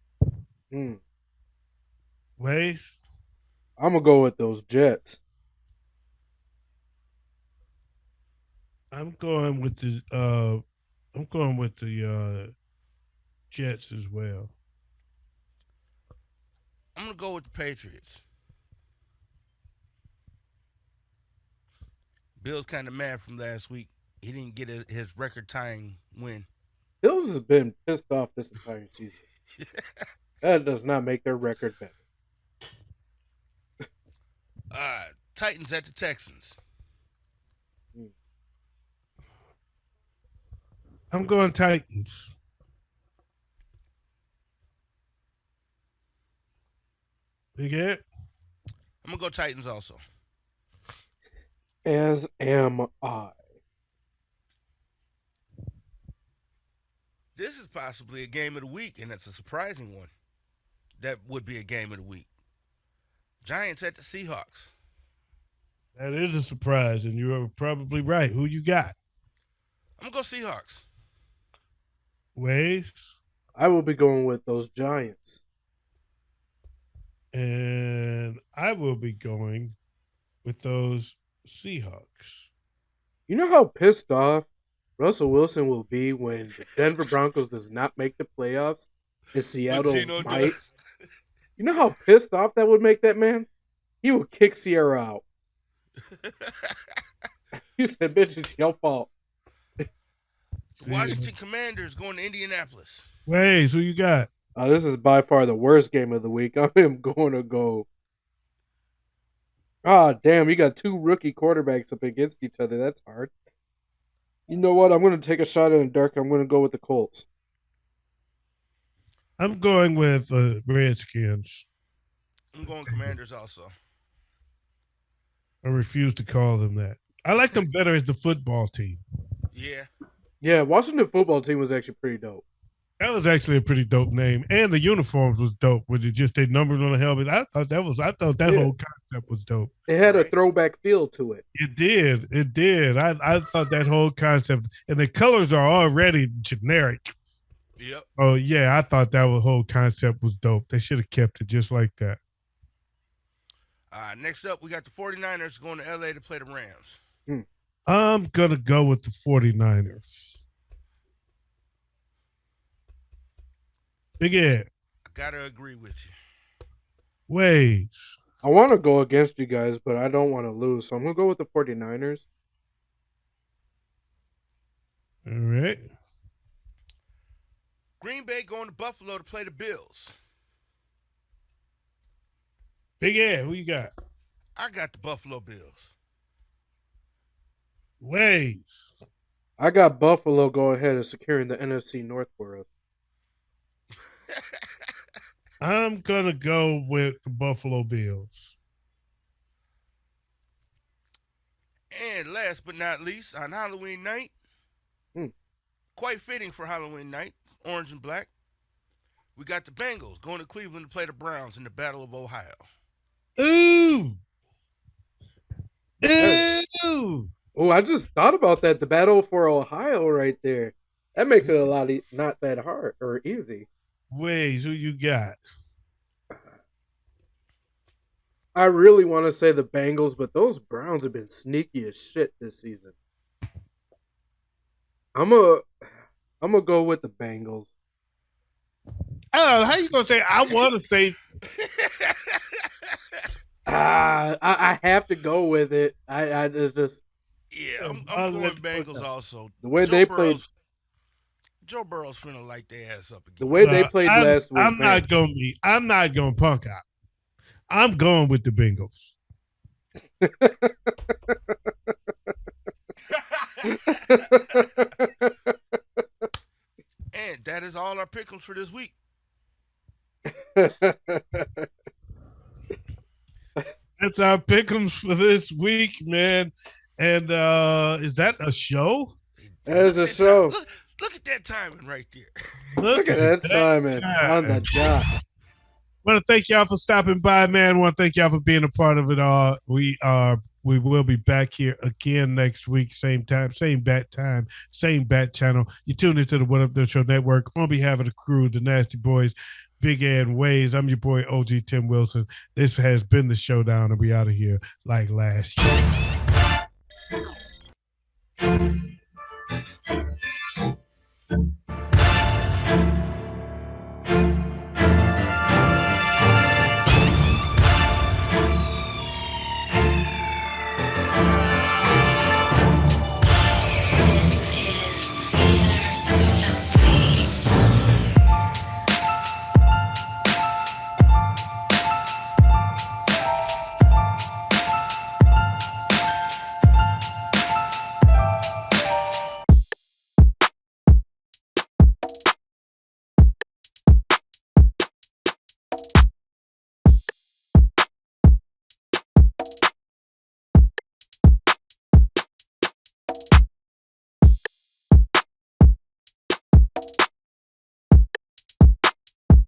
Wayz? I'm gonna go with those Jets. I'm going with the Jets as well. I'm going to go with the Patriots. Bill's kind of mad from last week. He didn't get his record tying win. Bills has been pissed off this entire season. That does not make their record better. Titans at the Texans. I'm going Titans. Big Ed? I'm going to go Titans also. As am I. This is possibly a game of the week, and it's a surprising one. That would be a game of the week. Giants at the Seahawks. That is a surprise, and you are probably right. Who you got? I'm going to go Seahawks. Wayz? I will be going with those Giants. And I will be going with those Seahawks. You know how pissed off Russell Wilson will be when the Denver Broncos does not make the playoffs and Seattle might? You know how pissed off that would make that man? He would kick Sierra out. He said, bitch, it's your fault. Washington Commanders going to Indianapolis. Wayz, who you got? This is by far the worst game of the week. I am going to go. Damn, you got two rookie quarterbacks up against each other. That's hard. You know what? I'm going to take a shot in the dark. I'm going to go with the Colts. I'm going with Redskins. I'm going Commanders also. I refuse to call them that. I like them better as the football team. Yeah. Yeah, Washington football team was actually pretty dope. That was actually a pretty dope name, and the uniforms was dope. With it just they numbers on the helmet, I thought that Yeah, whole concept was dope. it had a Right. throwback feel to it. It did, it did. I thought that whole concept, and the colors are already generic. Yep. Oh yeah, I thought that whole concept was dope. They should have kept it just like that. Next up, we got the 49ers going to LA to play the Rams. I'm gonna go with the 49ers. Big Ed, I gotta agree with you. Wayz. I want to go against you guys, but I don't want to lose. So I'm going to go with the 49ers. All right. Green Bay going to Buffalo to play the Bills. Big Ed, who you got? I got the Buffalo Bills. Wayz. I got Buffalo go ahead and securing the NFC North for us. I'm gonna go with the Buffalo Bills. And last but not least, on Halloween night, quite fitting for Halloween night, orange and black, we got the Bengals going to Cleveland to play the Browns in the Battle of Ohio. Ooh. Ooh. Oh, I just thought about that. The battle for Ohio right there. That makes it a lot not that hard or easy. Wayz, who you got? I really want to say the Bengals, but those Browns have been sneaky as shit this season. I'm a go with the Bengals. Oh, how you gonna say? I want to say. I have to go with it. I just Yeah, I'm going Bengals also. the way they played. Joe Burrow's finna light their ass up again. The way they played last week. I'm not gonna punk out. I'm going with the Bengals. And that is all our pick'ems for this week. That's our pick'ems for this week, man. And is that a show? That is a show. Look at that timing right there. Look at that timing on the dot. I want to thank y'all for stopping by, man. I want to thank y'all for being a part of it all. We will be back here again next week, same time, same bat time, same bat channel. You tune into the What Up The Show Network. On behalf of the crew, the Nasty Boys, Big Ed and Wayz, I'm your boy OG Tim Wilson. This has been the Showdown, and we out of here like last year.